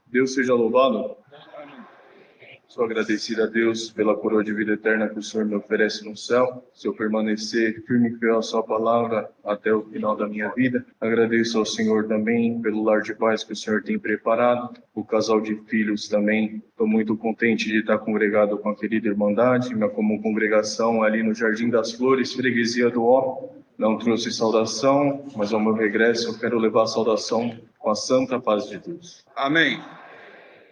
Deus seja louvado. Sou agradecido a Deus pela coroa de vida eterna que o Senhor me oferece no céu. Se eu permanecer firme e fiel à sua palavra até o final da minha vida. Agradeço ao Senhor também pelo lar de paz que o Senhor tem preparado. O casal de filhos também. Estou muito contente de estar congregado com a querida Irmandade, minha comum congregação ali no Jardim das Flores, freguesia do Ó. Não trouxe saudação, mas ao meu regresso eu quero levar a saudação com a santa paz de Deus. Amém.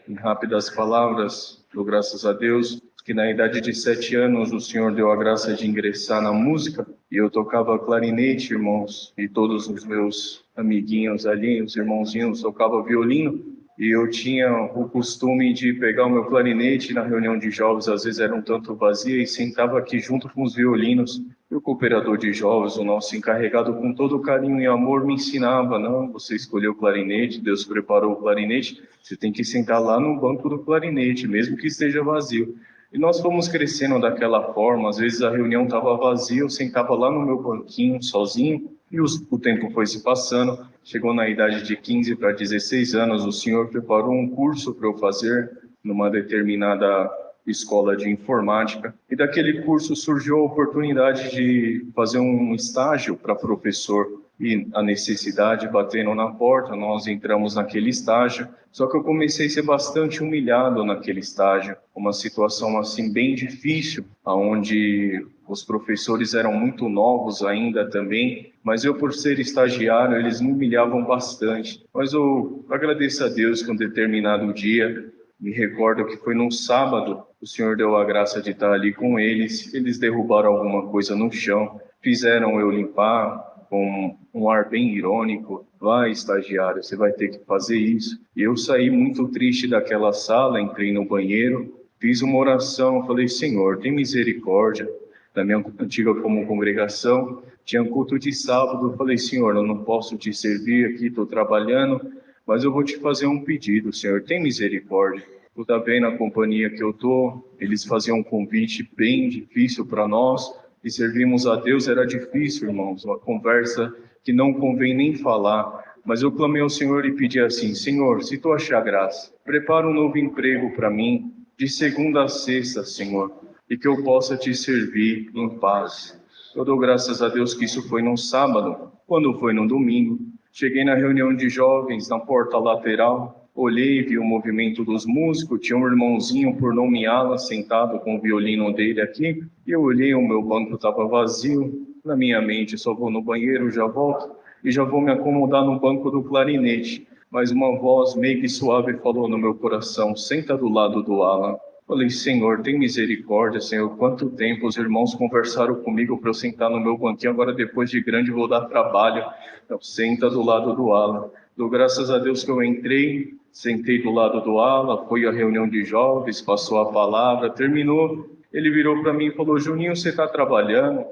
Em rápidas palavras, dou graças a Deus que na idade de 7 anos o Senhor deu a graça de ingressar na música e eu tocava clarinete, irmãos, e todos os meus amiguinhos ali, os irmãozinhos, tocavam violino. E eu tinha o costume de pegar o meu clarinete na reunião de jovens, às vezes era um tanto vazia, e sentava aqui junto com os violinos. E o cooperador de jovens, o nosso encarregado, com todo carinho e amor, me ensinava: não, você escolheu o clarinete, Deus preparou o clarinete, você tem que sentar lá no banco do clarinete, mesmo que esteja vazio. E nós fomos crescendo daquela forma, às vezes a reunião estava vazia, eu sentava lá no meu banquinho, sozinho, e o tempo foi se passando. Chegou na idade de 15 para 16 anos, o Senhor preparou um curso para eu fazer numa determinada escola de informática. E daquele curso surgiu a oportunidade de fazer um estágio para professor. E a necessidade batendo na porta, nós entramos naquele estágio. Só que eu comecei a ser bastante humilhado naquele estágio. Uma situação assim bem difícil, onde os professores eram muito novos ainda também, mas eu, por ser estagiário, eles me humilhavam bastante. Mas eu agradeço a Deus que um determinado dia, me recordo que foi num sábado, o Senhor deu a graça de estar ali com eles. Eles derrubaram alguma coisa no chão, fizeram eu limpar, com um ar bem irônico: vai, estagiário, você vai ter que fazer isso. E eu saí muito triste daquela sala, entrei no banheiro, fiz uma oração, falei: Senhor, tem misericórdia. Da minha antiga como congregação, tinha um culto de sábado, eu falei: Senhor, eu não posso te servir aqui, estou trabalhando, mas eu vou te fazer um pedido, Senhor, tem misericórdia. Tu está bem na companhia que eu estou, eles faziam um convite bem difícil para nós, e servimos a Deus era difícil, irmãos, uma conversa que não convém nem falar. Mas eu clamei ao Senhor e pedi assim: Senhor, se tu achar graça, prepara um novo emprego para mim, de segunda a sexta, Senhor, e que eu possa te servir em paz. Eu dou graças a Deus que isso foi num sábado. Quando foi no domingo, cheguei na reunião de jovens, na porta lateral, olhei, vi o movimento dos músicos, tinha um irmãozinho, por nome Alan, sentado com o violino dele aqui, e eu olhei, o meu banco estava vazio. Na minha mente: só vou no banheiro, já volto, e já vou me acomodar no banco do clarinete. Mas uma voz meio que suave falou no meu coração: senta do lado do Alan. Falei: Senhor, tem misericórdia, Senhor, quanto tempo os irmãos conversaram comigo para eu sentar no meu banquinho, agora depois de grande vou dar trabalho. Então, senta do lado do Alan. Dou graças a Deus que eu entrei, sentei do lado do Alan, foi a reunião de jovens, passou a palavra, terminou. Ele virou para mim e falou: Juninho, você está trabalhando?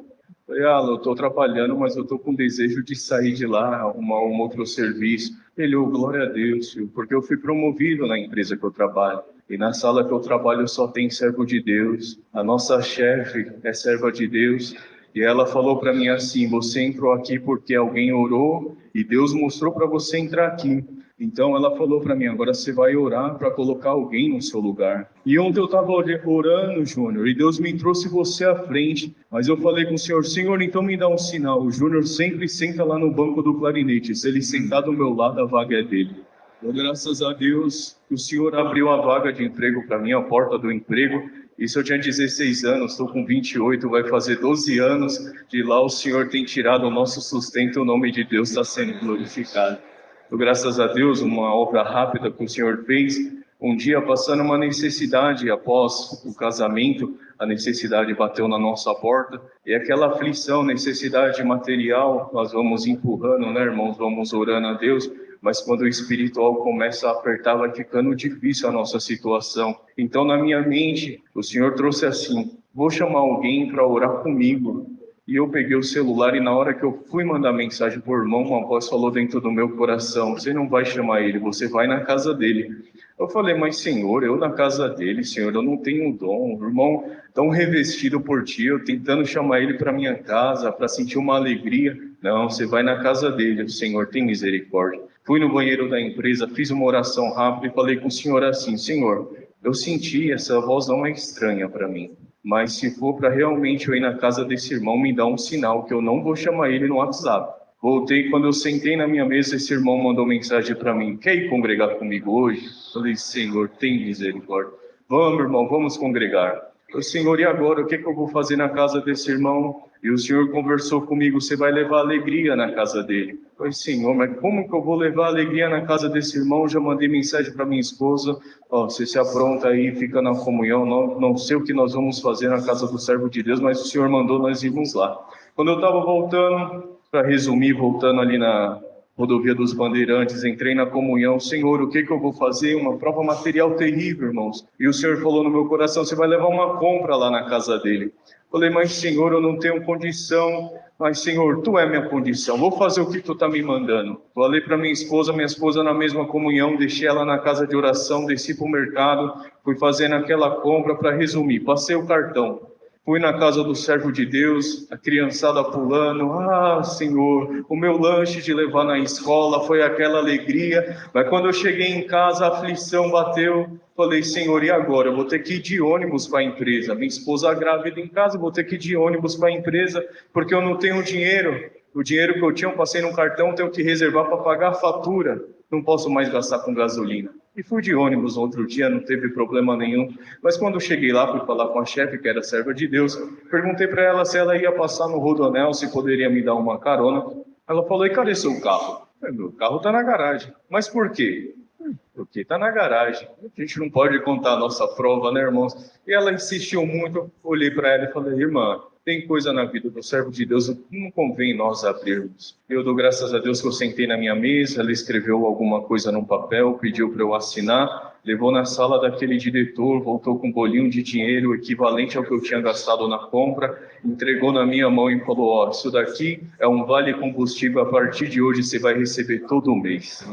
Falei: eu estou trabalhando, mas eu estou com desejo de sair de lá, arrumar um outro serviço. Ele: glória a Deus, filho, porque eu fui promovido na empresa que eu trabalho. E na sala que eu trabalho só tem servo de Deus. A nossa chefe é serva de Deus. E ela falou para mim assim: você entrou aqui porque alguém orou e Deus mostrou para você entrar aqui. Então ela falou para mim: agora você vai orar para colocar alguém no seu lugar. E ontem eu estava orando, Júnior, e Deus me trouxe você à frente. Mas eu falei com o Senhor: Senhor, então me dá um sinal. O Júnior sempre senta lá no banco do clarinete. Se ele sentar do meu lado, a vaga é dele. Graças a Deus que o Senhor abriu a vaga de emprego para mim, a porta do emprego. Isso eu tinha 16 anos, estou com 28, vai fazer 12 anos. De lá o Senhor tem tirado o nosso sustento, o nome de Deus está sendo glorificado. Graças a Deus, uma obra rápida que o Senhor fez. Um dia, passando uma necessidade, após o casamento, a necessidade bateu na nossa porta. E aquela aflição, necessidade material, nós vamos empurrando, né, irmãos? Vamos orando a Deus. Mas quando o espiritual começa a apertar, vai ficando difícil a nossa situação. Então, na minha mente, o Senhor trouxe assim: vou chamar alguém para orar comigo. E eu peguei o celular e na hora que eu fui mandar mensagem para o irmão, uma voz falou dentro do meu coração: você não vai chamar ele, você vai na casa dele. Eu falei: mas Senhor, eu na casa dele, Senhor, eu não tenho dom. O irmão tão revestido por ti, eu tentando chamar ele para minha casa, para sentir uma alegria. Não, você vai na casa dele, o Senhor tem misericórdia. Fui no banheiro da empresa, fiz uma oração rápida e falei com o senhor assim: Senhor, eu senti essa voz não é estranha para mim, mas se for para realmente eu ir na casa desse irmão, me dá um sinal que eu não vou chamar ele no WhatsApp. Voltei, quando eu sentei na minha mesa, esse irmão mandou mensagem para mim: quer ir congregar comigo hoje? Falei: Senhor, tem misericórdia. Vamos, irmão, vamos congregar. Eu: Senhor, e agora? O que eu vou fazer na casa desse irmão? E o Senhor conversou comigo: você vai levar alegria na casa dele. Eu falei: Senhor, mas como que eu vou levar alegria na casa desse irmão? Já mandei mensagem para minha esposa: você se apronta aí, fica na comunhão. Não sei o que nós vamos fazer na casa do servo de Deus, mas o Senhor mandou nós irmos lá. Quando eu estava voltando, para resumir, voltando ali na rodovia dos Bandeirantes, entrei na comunhão: Senhor, o que eu vou fazer? Uma prova material terrível, irmãos. E o Senhor falou no meu coração: você vai levar uma compra lá na casa dele. Falei: mas Senhor, eu não tenho condição. Mas Senhor, Tu é minha condição, vou fazer o que Tu está me mandando. Falei para minha esposa na mesma comunhão, deixei ela na casa de oração, desci para o mercado, fui fazendo aquela compra. Para resumir, passei o cartão. Fui na casa do servo de Deus, a criançada pulando: Senhor, o meu lanche de levar na escola, foi aquela alegria. Mas quando eu cheguei em casa, a aflição bateu. Falei: Senhor, e agora? Eu vou ter que ir de ônibus para a empresa. Minha esposa grávida em casa, vou ter que ir de ônibus para a empresa, porque eu não tenho dinheiro. O dinheiro que eu tinha, eu passei num cartão, tenho que reservar para pagar a fatura. Não posso mais gastar com gasolina. E fui de ônibus outro dia, não teve problema nenhum. Mas quando eu cheguei lá, fui falar com a chefe, que era serva de Deus, perguntei para ela se ela ia passar no Rodoanel, se poderia me dar uma carona. Ela falou: e cadê seu carro? Meu carro está na garagem. Mas por quê? Porque está na garagem. A gente não pode contar a nossa prova, né, irmãos? E ela insistiu muito. Eu olhei para ela e falei: irmã, tem coisa na vida do servo de Deus que não convém nós abrirmos. Eu dou graças a Deus que eu sentei na minha mesa, ela escreveu alguma coisa num papel, pediu para eu assinar, levou na sala daquele diretor, voltou com um bolinho de dinheiro equivalente ao que eu tinha gastado na compra, entregou na minha mão e falou: isso daqui é um vale combustível, a partir de hoje você vai receber todo mês.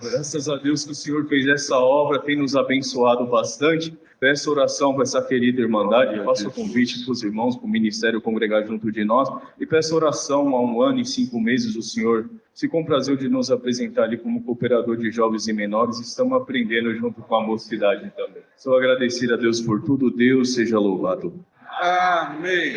Graças a Deus que o Senhor fez essa obra, tem nos abençoado bastante. Peço oração para essa querida irmandade, faço o convite para os irmãos, para o ministério congregar junto de nós, e peço oração. Há 1 ano e 5 meses o Senhor se comprazeu de nos apresentar ali como cooperador de jovens e menores. Estamos aprendendo junto com a mocidade também. Sou agradecido a Deus por tudo. Deus seja louvado. Amém.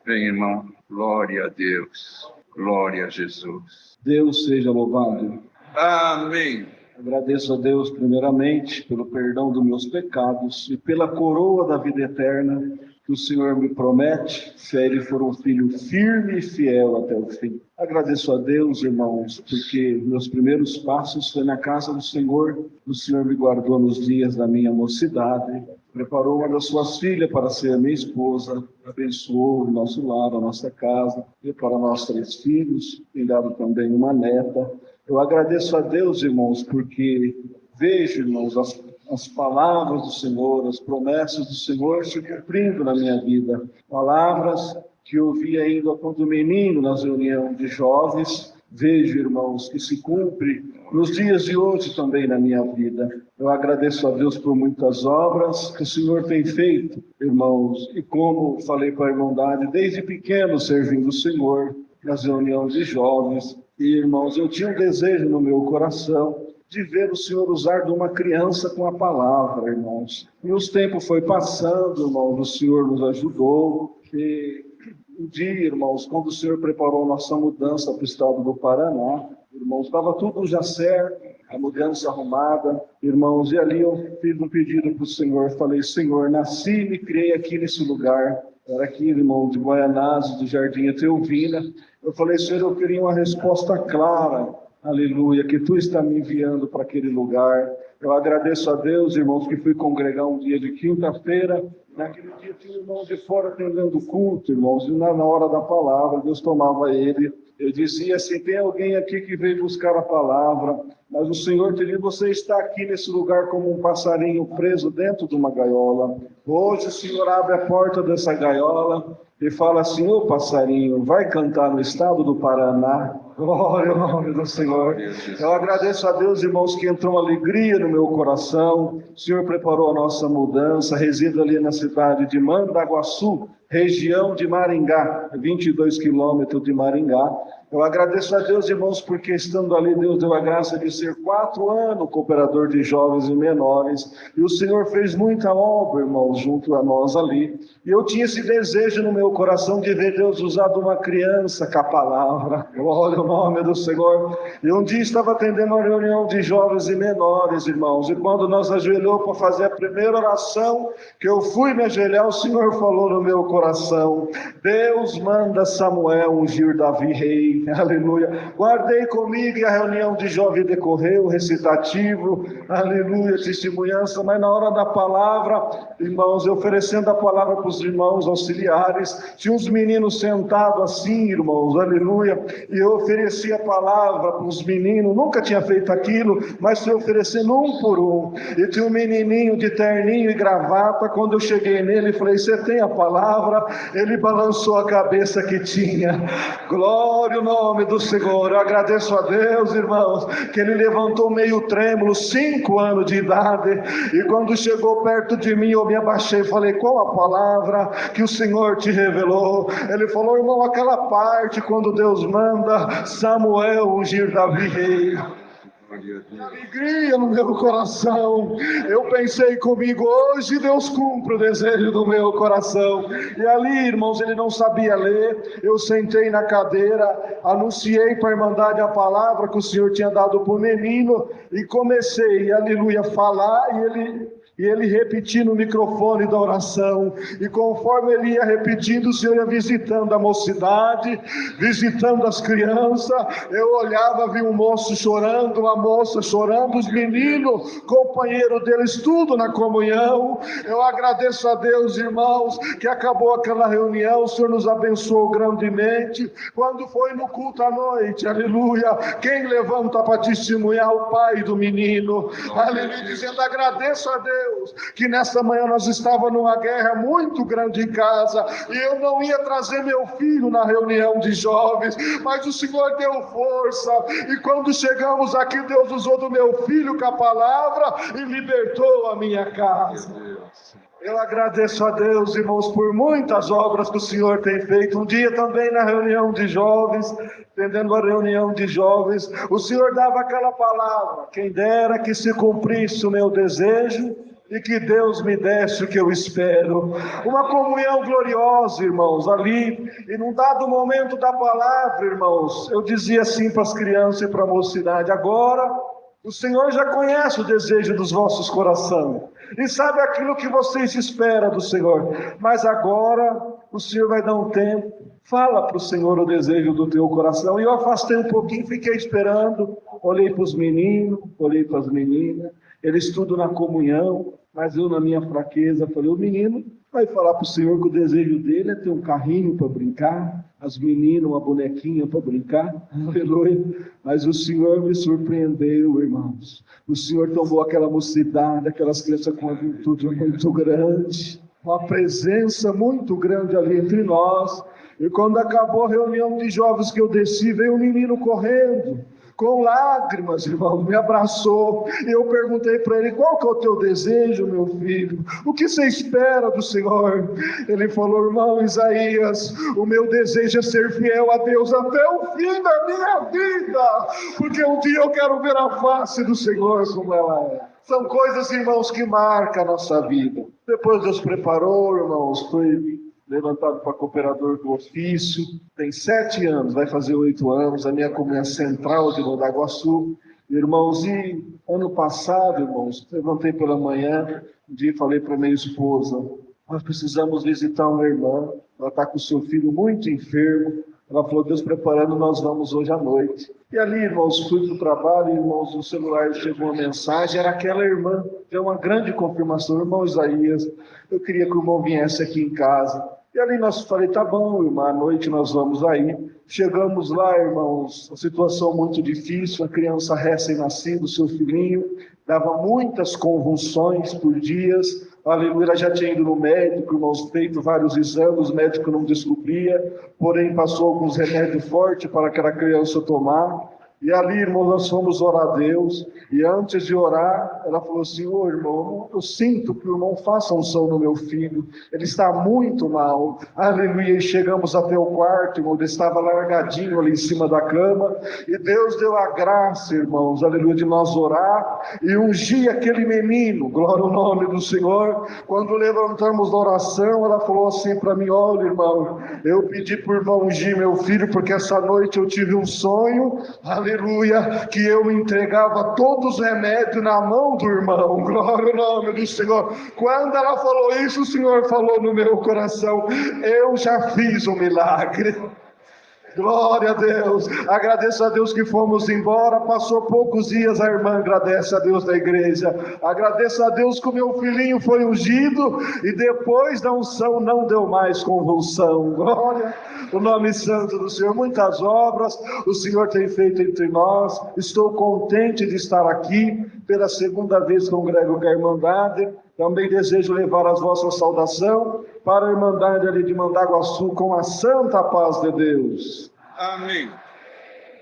Bem, irmão, glória a Deus, glória a Jesus. Deus seja louvado. Amém. Agradeço a Deus primeiramente pelo perdão dos meus pecados e pela coroa da vida eterna que o Senhor me promete, se a Ele for um filho firme e fiel até o fim. Agradeço a Deus, irmãos, porque meus primeiros passos foi na casa do Senhor. O Senhor me guardou nos dias da minha mocidade, preparou uma das suas filhas para ser minha esposa, abençoou o nosso lar, a nossa casa, e para nós 3 filhos, tem dado também uma neta. Eu agradeço a Deus, irmãos, porque vejo, irmãos, as palavras do Senhor, as promessas do Senhor se cumprindo na minha vida. Palavras que eu vi ainda quando menino nas reuniões de jovens. Vejo, irmãos, que se cumpre nos dias de hoje também na minha vida. Eu agradeço a Deus por muitas obras que o Senhor tem feito, irmãos. E como falei para a irmandade, desde pequeno servindo o Senhor nas reuniões de jovens. E, irmãos, eu tinha um desejo no meu coração de ver o Senhor usar de uma criança com a palavra, irmãos. E os tempos foi passando, irmãos, o Senhor nos ajudou. E um dia, irmãos, quando o Senhor preparou nossa mudança para o estado do Paraná, irmãos, estava tudo já certo, a mudança arrumada, irmãos, e ali eu fiz um pedido para o Senhor, falei: Senhor, nasci e me criei aqui nesse lugar. Era aqui, irmão, de Guaianazes, do Jardim Eteuvina. Eu falei: Senhor, eu queria uma resposta clara, aleluia, que Tu está me enviando para aquele lugar. Eu agradeço a Deus, irmãos, que fui congregar um dia de quinta-feira. Naquele dia tinha um irmão de fora atendendo o culto, irmãos, e na hora da palavra, Deus tomava ele. Eu dizia assim: tem alguém aqui que veio buscar a palavra, mas o Senhor te diz: você está aqui nesse lugar como um passarinho preso dentro de uma gaiola. Hoje o Senhor abre a porta dessa gaiola e fala assim: ô passarinho, vai cantar no estado do Paraná. Glória ao nome do Senhor. Eu agradeço a Deus, irmãos, que entrou uma alegria no meu coração. O Senhor preparou a nossa mudança. Resido ali na cidade de Mandaguaçu, região de Maringá, 22 quilômetros de Maringá. Eu agradeço a Deus, irmãos, porque estando ali, Deus deu a graça de ser 4 anos cooperador de jovens e menores, e o Senhor fez muita obra, irmãos, junto a nós ali, e eu tinha esse desejo no meu coração de ver Deus usado uma criança com a palavra, glória ao nome do Senhor. E um dia estava atendendo uma reunião de jovens e menores, irmãos, e quando nós ajoelhamos para fazer a primeira oração, que eu fui me ajoelhar, o Senhor falou no meu coração: Deus manda Samuel ungir Davi rei. Aleluia. Guardei comigo, e a reunião de jovem decorreu, recitativo, aleluia, testemunhança, mas na hora da palavra, irmãos, eu oferecendo a palavra para os irmãos auxiliares, tinha uns meninos sentados assim, irmãos, aleluia, e eu ofereci a palavra para os meninos, nunca tinha feito aquilo, mas fui oferecendo um por um, e tinha um menininho de terninho e gravata. Quando eu cheguei nele e falei: você tem a palavra? Ele balançou a cabeça que tinha. Glória ao nome do Senhor. Eu agradeço a Deus, irmãos, que ele levantou meio trêmulo, 5 anos de idade, e quando chegou perto de mim, eu me abaixei e falei: qual a palavra que o Senhor te revelou? Ele falou: irmão, aquela parte quando Deus manda Samuel ungir Davi rei. Alegria no meu coração. Eu pensei comigo: hoje Deus cumpre o desejo do meu coração. E ali, irmãos, ele não sabia ler. Eu sentei na cadeira, anunciei para a Irmandade a palavra que o Senhor tinha dado para o menino, e comecei, aleluia, falar, e ele repetia no microfone da oração, e conforme ele ia repetindo, o Senhor ia visitando a mocidade, visitando as crianças. Eu olhava, vi um moço chorando, uma moça chorando, os meninos, companheiro deles, tudo na comunhão. Eu agradeço a Deus, irmãos, que acabou aquela reunião, o Senhor nos abençoou grandemente. Quando foi no culto à noite, aleluia, quem levanta para testemunhar? O pai do menino, aleluia, dizendo: agradeço a Deus que nesta manhã nós estávamos numa guerra muito grande em casa, e eu não ia trazer meu filho na reunião de jovens, mas o Senhor deu força, e quando chegamos aqui, Deus usou do meu filho com a palavra e libertou a minha casa. Eu agradeço a Deus, irmãos, por muitas obras que o Senhor tem feito. Um dia também na reunião de jovens, atendendo a reunião de jovens, o Senhor dava aquela palavra: quem dera que se cumprisse o meu desejo e que Deus me desse o que eu espero. Uma comunhão gloriosa, irmãos, ali. E num dado momento da palavra, irmãos, eu dizia assim para as crianças e para a mocidade: agora o Senhor já conhece o desejo dos vossos corações e sabe aquilo que vocês esperam do Senhor, mas agora o Senhor vai dar um tempo, fala para o Senhor o desejo do teu coração. E eu afastei um pouquinho, fiquei esperando, olhei para os meninos, olhei para as meninas, eles tudo na comunhão, mas eu, na minha fraqueza, falei: o menino vai falar para o Senhor que o desejo dele é ter um carrinho para brincar, as meninas uma bonequinha para brincar, aleluia. Mas o Senhor me surpreendeu, irmãos. O Senhor tomou aquela mocidade, aquelas crianças com uma virtude muito grande, uma presença muito grande ali entre nós. E quando acabou a reunião de jovens que eu desci, veio um menino correndo, com lágrimas, irmão, me abraçou, e eu perguntei para ele: qual que é o teu desejo, meu filho? O que você espera do Senhor? Ele falou: irmão Isaías, o meu desejo é ser fiel a Deus até o fim da minha vida, porque um dia eu quero ver a face do Senhor como ela é. São coisas, irmãos, que marcam a nossa vida. Depois Deus preparou, irmãos, fui levantado para cooperador do ofício, tem 7 anos, vai fazer 8 anos, a minha comunhão central de Modaguaçu. Irmãos, e ano passado, irmãos, levantei pela manhã, um dia falei para minha esposa: nós precisamos visitar uma irmã, ela está com o seu filho muito enfermo. Ela falou: Deus preparando, nós vamos hoje à noite. E ali, irmãos, fui para o trabalho, irmãos, no celular chegou uma mensagem, era aquela irmã, deu uma grande confirmação: irmão Isaías, eu queria que o irmão viesse aqui em casa. E ali nós falei: tá bom, irmã, à noite nós vamos aí. Chegamos lá, irmãos, uma situação muito difícil, a criança recém-nascida, seu filhinho, dava muitas convulsões por dias. Aleluia, ela já tinha ido no médico, irmãos, feito vários exames, o médico não descobria, porém passou alguns remédios fortes para aquela criança tomar. E ali, irmão, nós fomos orar a Deus, e antes de orar, ela falou assim: ô irmão, eu sinto que o irmão faça unção no meu filho, ele está muito mal, aleluia. E chegamos até o quarto, irmão, ele estava largadinho ali em cima da cama, e Deus deu a graça, irmãos, aleluia, de nós orar, e ungir aquele menino, glória ao nome do Senhor. Quando levantamos da oração, ela falou assim para mim: olha irmão, eu pedi por irmão ungir meu filho, porque essa noite eu tive um sonho, aleluia, que eu entregava todos os remédios na mão do irmão, glória ao nome do Senhor. Quando ela falou isso, o Senhor falou no meu coração: eu já fiz um milagre. Glória a Deus, agradeço a Deus que fomos embora, passou poucos dias, a irmã agradece a Deus da igreja, agradeço a Deus que o meu filhinho foi ungido, e depois da unção não deu mais convulsão, glória, o nome santo do Senhor. Muitas obras o Senhor tem feito entre nós, estou contente de estar aqui, pela segunda vez congrego com a Irmandade. Também desejo levar as vossas saudações para a Irmandade ali de Mandaguaçu, com a santa paz de Deus. Amém.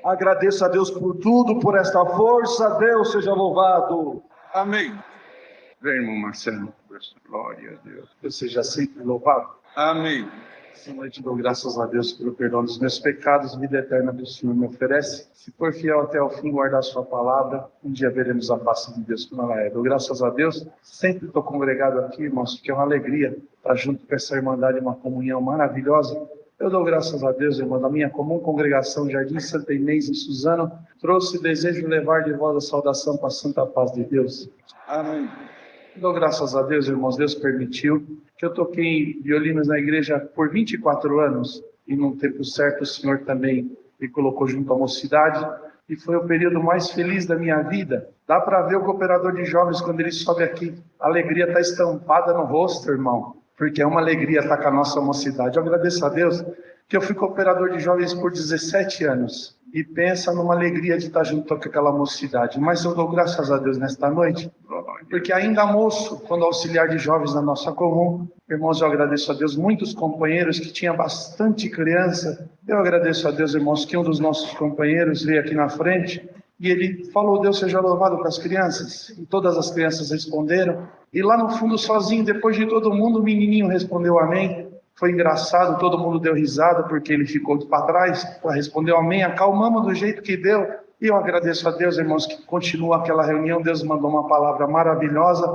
Agradeço a Deus por tudo, por esta força. Deus seja louvado. Amém. Vem, irmão Marcelo. Glória a Deus. Deus seja sempre louvado. Amém. Essa noite dou graças a Deus pelo perdão dos meus pecados, vida eterna que o Senhor me oferece. Se for fiel até o fim, guardar a sua palavra, um dia veremos a face de Deus como ela é. Dou graças a Deus, sempre estou congregado aqui, irmãos, porque é uma alegria estar junto com essa irmandade, uma comunhão maravilhosa. Eu dou graças a Deus, irmão, da minha comum congregação Jardim Santa Inês em Suzano, trouxe e desejo levar de vós a saudação para a santa paz de Deus. Amém. Dou graças a Deus, irmãos, Deus permitiu que eu toquei violinos na igreja por 24 anos, e num tempo certo o Senhor também me colocou junto à mocidade, e foi o período mais feliz da minha vida. Dá para ver o cooperador de jovens quando ele sobe aqui, a alegria está estampada no rosto, irmão, porque é uma alegria estar com a nossa mocidade. Eu agradeço a Deus que eu fui cooperador de jovens por 17 anos, e pensa numa alegria de estar junto com aquela mocidade. Mas eu dou graças a Deus nesta noite, porque ainda moço, quando auxiliar de jovens na nossa comum, irmãos, eu agradeço a Deus, muitos companheiros que tinham bastante criança. Eu agradeço a Deus, irmãos, que um dos nossos companheiros veio aqui na frente e ele falou: Deus seja louvado para as crianças. E todas as crianças responderam. E lá no fundo, sozinho, depois de todo mundo, o menininho respondeu amém. Foi engraçado, todo mundo deu risada porque ele ficou para trás, respondeu amém, acalmamos do jeito que deu. E eu agradeço a Deus, irmãos, que continua aquela reunião. Deus mandou uma palavra maravilhosa,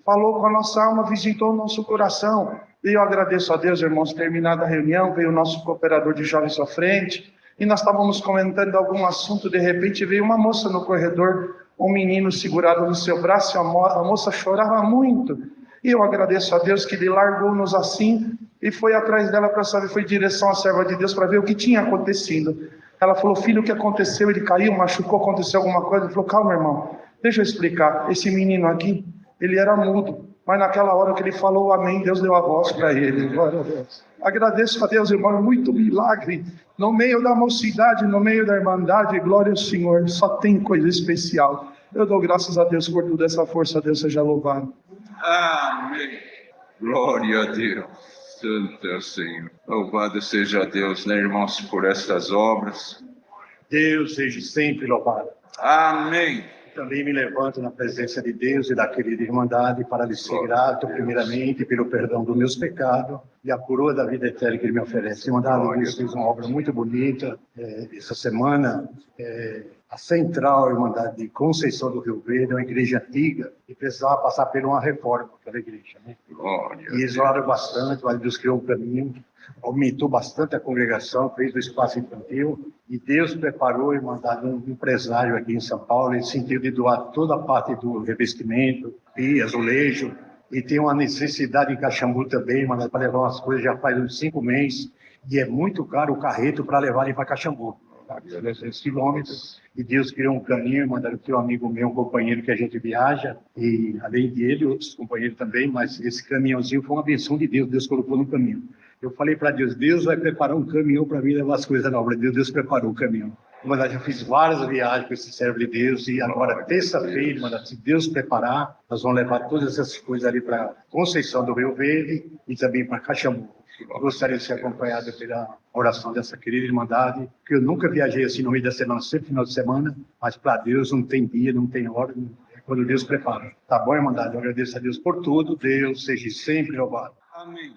falou com a nossa alma, visitou o nosso coração. E eu agradeço a Deus, irmãos, terminada a reunião, veio o nosso cooperador de jovens à frente, e nós estávamos comentando algum assunto, de repente veio uma moça no corredor, um menino segurado no seu braço, e a moça chorava muito. E eu agradeço a Deus que ele largou-nos assim, e foi atrás dela para saber, foi em direção à serva de Deus para ver o que tinha acontecido. Ela falou: filho, o que aconteceu? Ele caiu, machucou, aconteceu alguma coisa? Ele falou: calma, irmão, deixa eu explicar. Esse menino aqui, ele era mudo, mas naquela hora que ele falou amém, Deus deu a voz para ele. Glória a Deus. Agradeço a Deus, irmão, muito milagre. No meio da mocidade, no meio da irmandade, glória ao Senhor, só tem coisa especial. Eu dou graças a Deus por toda essa força, Deus seja louvado. Amém. Glória a Deus. Santo é o Senhor. Louvado seja Deus, né, irmãos, por estas obras. Deus seja sempre louvado. Amém. Também me levanto na presença de Deus e da querida Irmandade para lhe ser grato, primeiramente, pelo perdão dos meus pecados e a coroa da vida eterna que Ele me oferece. Irmandade, Deus fez uma obra muito bonita. Essa semana, a Central Irmandade de Conceição do Rio Verde é uma igreja antiga e precisava passar por uma reforma, aquela igreja, né? E eles oraram bastante, mas Deus criou um caminho, aumentou bastante a congregação, fez o espaço infantil, e Deus preparou e mandou um empresário aqui em São Paulo, em sentido de doar toda a parte do revestimento, pia, azulejo, e tem uma necessidade em Caxambu também, mandado para levar umas coisas já faz uns 5 meses, e é muito caro o carreto para levar ele para Caxambu. 300 quilômetros, e Deus criou um caminho, mandaram ter um amigo meu, um companheiro que a gente viaja, e além dele, outros companheiros também, mas esse caminhãozinho foi uma benção de Deus, Deus colocou no caminho. Eu falei para Deus, Deus vai preparar um caminhão para mim levar as coisas na obra de Deus, Deus preparou o caminhão. Mas eu já fiz várias viagens com esse servo de Deus, e agora, terça-feira, se Deus preparar, nós vamos levar todas essas coisas ali para Conceição do Rio Verde e também para Caxambu. Gostaria de ser acompanhado pela oração dessa querida Irmandade, que eu nunca viajei assim no meio da semana, sempre final de semana, mas para Deus não tem dia, não tem hora, é quando Deus prepara. Tá bom, Irmandade? Eu agradeço a Deus por tudo. Deus seja sempre louvado. Amém.